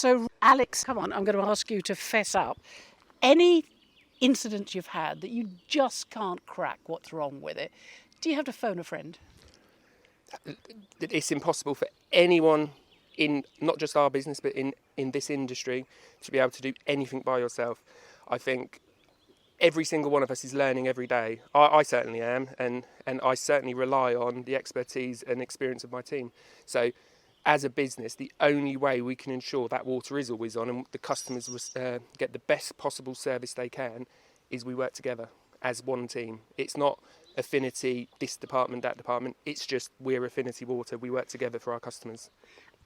So, Alex, come on, I'm going to ask you to fess up. Any incident you've had that you just can't crack what's wrong with it, do you have to phone a friend? It's impossible for anyone in not just our business but in this industry to be able to do anything by yourself. I think every single one of us is learning every day. I certainly am, and I certainly rely on the expertise and experience of my team. So as a business, the only way we can ensure that water is always on and the customers get the best possible service they can is we work together as one team. It's not Affinity, this department, that department. It's just we're Affinity Water. We work together for our customers.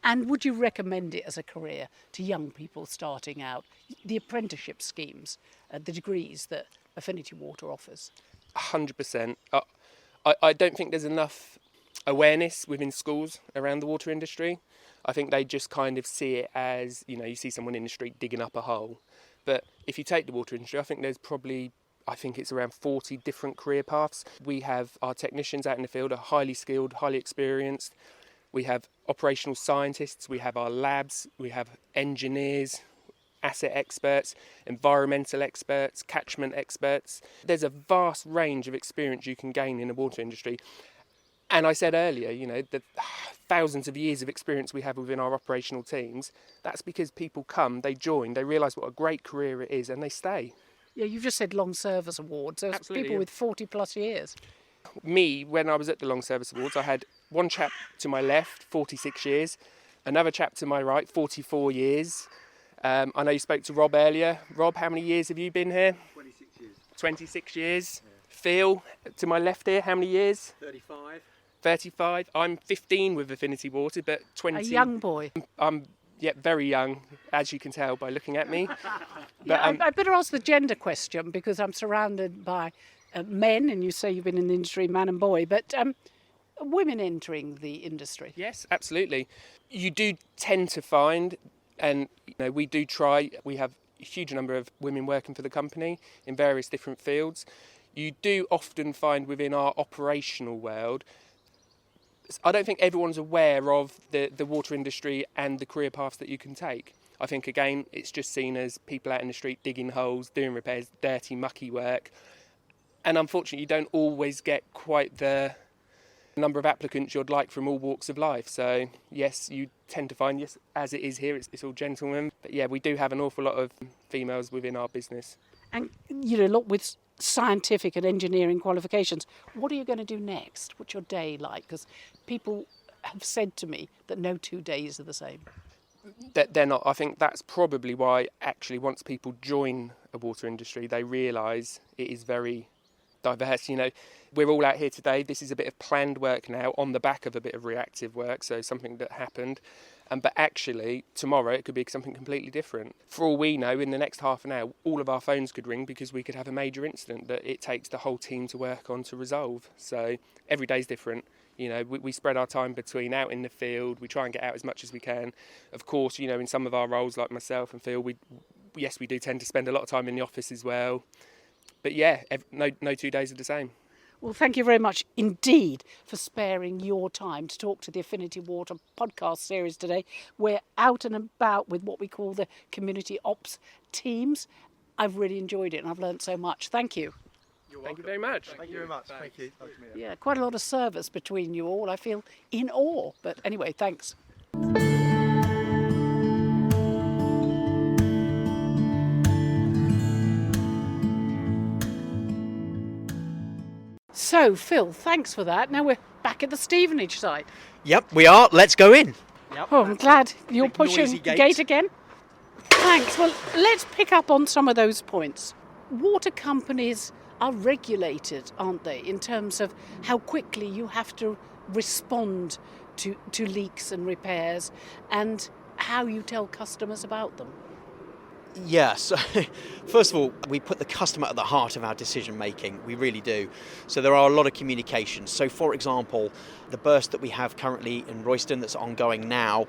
And would you recommend it as a career to young people starting out? The apprenticeship schemes, the degrees that Affinity Water offers? 100%. I don't think there's enough awareness within schools around the water industry. I think they just kind of see it as, you see someone in the street digging up a hole. But if you take the water industry, I think it's around 40 different career paths. We have our technicians out in the field are highly skilled, highly experienced. We have operational scientists, we have our labs, we have engineers, asset experts, environmental experts, catchment experts. There's a vast range of experience you can gain in the water industry. And I said earlier, the thousands of years of experience we have within our operational teams, that's because people come, they join, they realise what a great career it is and they stay. Yeah, you've just said long service awards. So it's people with 40 plus years. Me, when I was at the Long Service Awards, I had one chap to my left, 46 years, another chap to my right, 44 years. I know you spoke to Rob earlier. Rob, how many years have you been here? 26 years. 26 years. Yeah. Phil, to my left here, how many years? 35. 35. I'm 15 with Affinity Water, but 20. A young boy. I'm very young, as you can tell by looking at me. But I better ask the gender question because I'm surrounded by men, and you say you've been in the industry, man and boy, but women entering the industry. Yes, absolutely. You do tend to find, and we do try, we have a huge number of women working for the company in various different fields. You do often find within our operational world, I don't think everyone's aware of the water industry and the career paths that you can take. I think, again, it's just seen as people out in the street digging holes, doing repairs, dirty, mucky work. And unfortunately, you don't always get quite the number of applicants you'd like from all walks of life. So, yes, you tend to find, yes, as it is here, it's all gentlemen. But, yeah, we do have an awful lot of females within our business. And, look, with scientific and engineering qualifications, what are you going to do next? What's your day like? Because people have said to me that no 2 days are the same. They're not. I think that's probably why, actually, once people join a water industry, they realise it is very diverse. We're all out here today. This is a bit of planned work now on the back of a bit of reactive work, so something that happened. But actually, tomorrow it could be something completely different. For all we know, in the next half an hour, all of our phones could ring because we could have a major incident that it takes the whole team to work on to resolve. So every day's different. We spread our time between out in the field. We try and get out as much as we can. Of course, in some of our roles, like myself and Phil, we do tend to spend a lot of time in the office as well. But yeah, no 2 days are the same. Well, thank you very much indeed for sparing your time to talk to the Affinity Water podcast series today. We're out and about with what we call the community ops teams. I've really enjoyed it and I've learned so much. Thank you. Thank you very much. Thank you very much. Thank you. Yeah, quite a lot of service between you all. I feel in awe. But anyway, thanks. So, Phil, thanks for that. Now we're back at the Stevenage site. Yep, we are. Let's go in. Yep, I'm glad you're pushing the gate again. Thanks. Well, let's pick up on some of those points. Water companies are regulated, aren't they, in terms of how quickly you have to respond to leaks and repairs and how you tell customers about them. Yeah, so first of all, we put the customer at the heart of our decision making. We really do. So there are a lot of communications. So for example, the burst that we have currently in Royston that's ongoing now,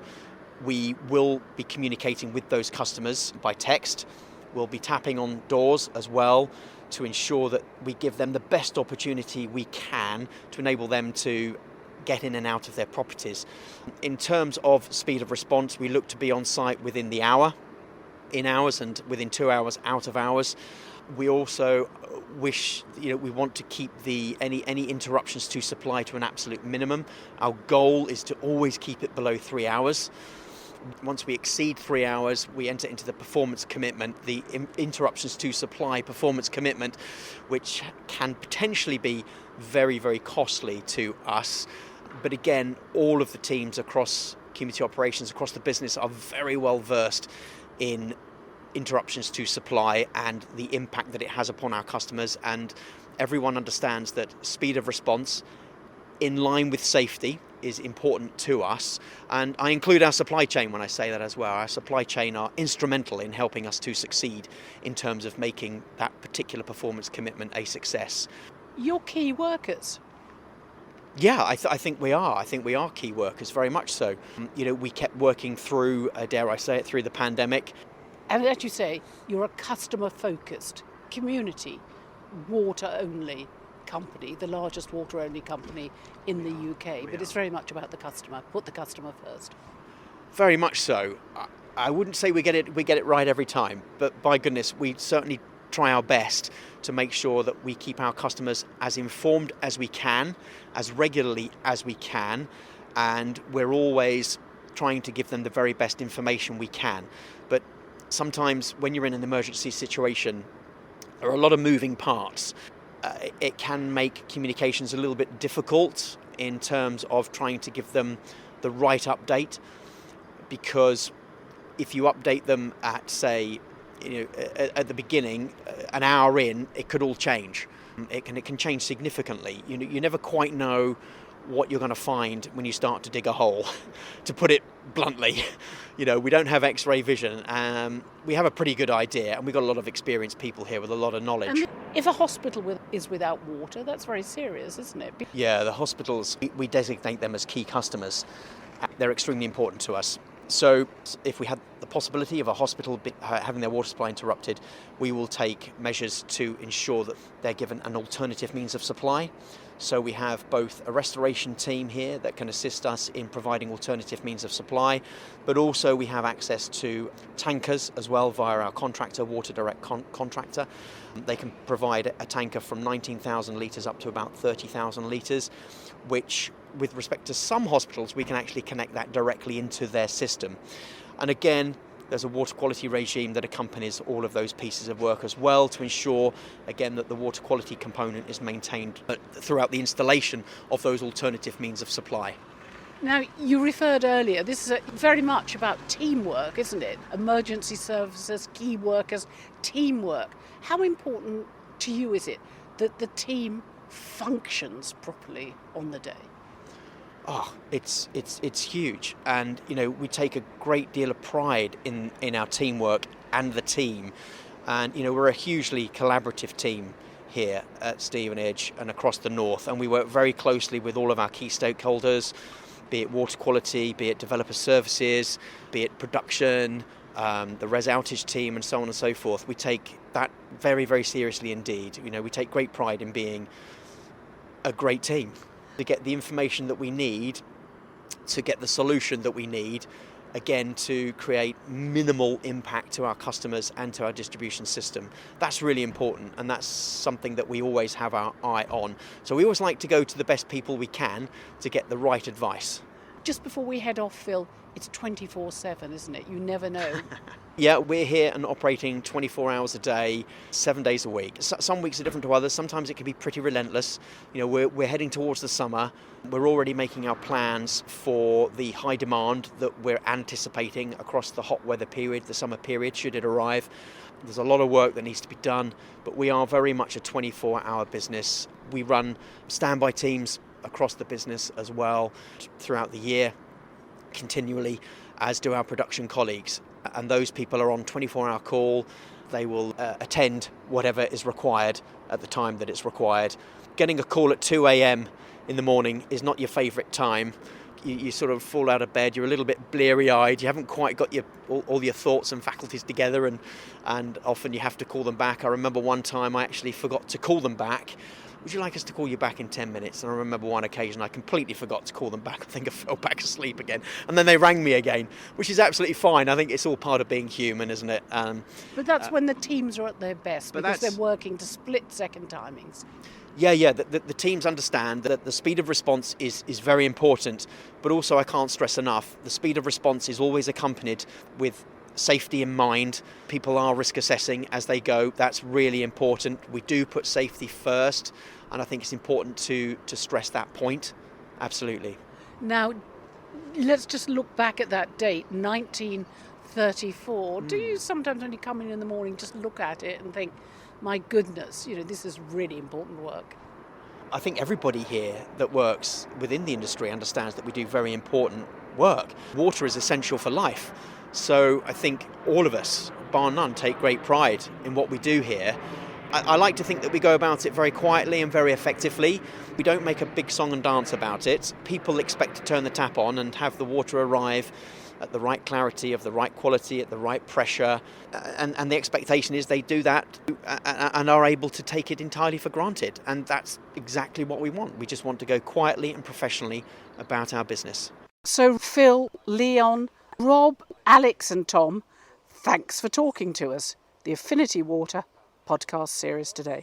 we will be communicating with those customers by text. We'll be tapping on doors as well to ensure that we give them the best opportunity we can to enable them to get in and out of their properties. In terms of speed of response, we look to be on site within the hour, in hours, and within 2 hours, out of hours. We also we want to keep any interruptions to supply to an absolute minimum. Our goal is to always keep it below 3 hours. Once we exceed 3 hours, we enter into the performance commitment, the interruptions to supply performance commitment, which can potentially be very, very costly to us. But again, all of the teams across community operations, across the business, are very well versed in interruptions to supply and the impact that it has upon our customers. And everyone understands that speed of response in line with safety is important to us, and I include our supply chain when I say that as well. Our supply chain are instrumental in helping us to succeed in terms of making that particular performance commitment a success. You're key workers. Yeah, I think we are. I think we are key workers, very much so. We kept working through, dare I say it, through the pandemic. And as you say, you're a customer-focused community, water-only company, the largest water-only company in the UK. But it's very much about the customer. Put the customer first. Very much so. I wouldn't say we get it right every time, but by goodness, we certainly try our best to make sure that we keep our customers as informed as we can, as regularly as we can, and we're always trying to give them the very best information we can. But sometimes when you're in an emergency situation, there are a lot of moving parts. It can make communications a little bit difficult in terms of trying to give them the right update, because if you update them at, say, at the beginning, an hour in, it could all change. It can change significantly. You never quite know what you're going to find when you start to dig a hole, to put it bluntly. We don't have X-ray vision. We have a pretty good idea, and we've got a lot of experienced people here with a lot of knowledge. And if a hospital is without water, that's very serious, isn't it? Yeah, the hospitals, we designate them as key customers. They're extremely important to us. So if we had the possibility of a hospital having their water supply interrupted, we will take measures to ensure that they're given an alternative means of supply. So we have both a restoration team here that can assist us in providing alternative means of supply, but also we have access to tankers as well via our contractor, Water Direct contractor. They can provide a tanker from 19,000 litres up to about 30,000 litres, which, with respect to some hospitals, we can actually connect that directly into their system. And again, there's a water quality regime that accompanies all of those pieces of work as well, to ensure, again, that the water quality component is maintained throughout the installation of those alternative means of supply. Now, you referred earlier, this is very much about teamwork, isn't it? Emergency services, key workers, teamwork. How important to you is it that the team functions properly on the day? Oh, it's huge, and we take a great deal of pride in our teamwork and the team, and we're a hugely collaborative team here at Stevenage and across the north, and we work very closely with all of our key stakeholders, be it water quality, be it developer services, be it production, the res outage team, and so on and so forth. We take that very, very seriously indeed. We take great pride in being a great team, to get the information that we need, to get the solution that we need, again, to create minimal impact to our customers and to our distribution system. That's really important, and that's something that we always have our eye on. So we always like to go to the best people we can to get the right advice. Just before we head off, Phil, it's 24/7, isn't it? You never know. Yeah, we're here and operating 24 hours a day, 7 days a week. Some weeks are different to others. Sometimes it can be pretty relentless. We're heading towards the summer. We're already making our plans for the high demand that we're anticipating across the hot weather period, the summer period, should it arrive. There's a lot of work that needs to be done, but we are very much a 24-hour business. We run standby teams across the business as well throughout the year, continually, as do our production colleagues. And those people are on 24-hour call. They will attend whatever is required at the time that it's required. Getting a call at 2 a.m. in the morning is not your favourite time. You sort of fall out of bed, you're a little bit bleary-eyed, you haven't quite got all your thoughts and faculties together, and often you have to call them back. I remember one time I actually forgot to call them back would you like us to call you back in 10 minutes? And I remember one occasion I completely forgot to call them back. I think I fell back asleep again. And then they rang me again, which is absolutely fine. I think it's all part of being human, isn't it? But that's when the teams are at their best, but because they're working to split-second timings. Yeah, the teams understand that the speed of response is very important, but also I can't stress enough, the speed of response is always accompanied with safety in mind. People are risk assessing as they go. That's really important. We do put safety first, and I think it's important to stress that point. Absolutely. Now, let's just look back at that date, 1934. Do you sometimes when you come in the morning just look at it and think, my goodness, this is really important work? I think everybody here that works within the industry understands that we do very important work. Water is essential for life. So I think all of us, bar none, take great pride in what we do here. I like to think that we go about it very quietly and very effectively. We don't make a big song and dance about it. People expect to turn the tap on and have the water arrive at the right clarity, of the right quality, at the right pressure, and the expectation is they do that and are able to take it entirely for granted, and that's exactly what we want. We just want to go quietly and professionally about our business. So Phil, Leon, Rob, Alex and Tom, thanks for talking to us. The Affinity Water podcast series today.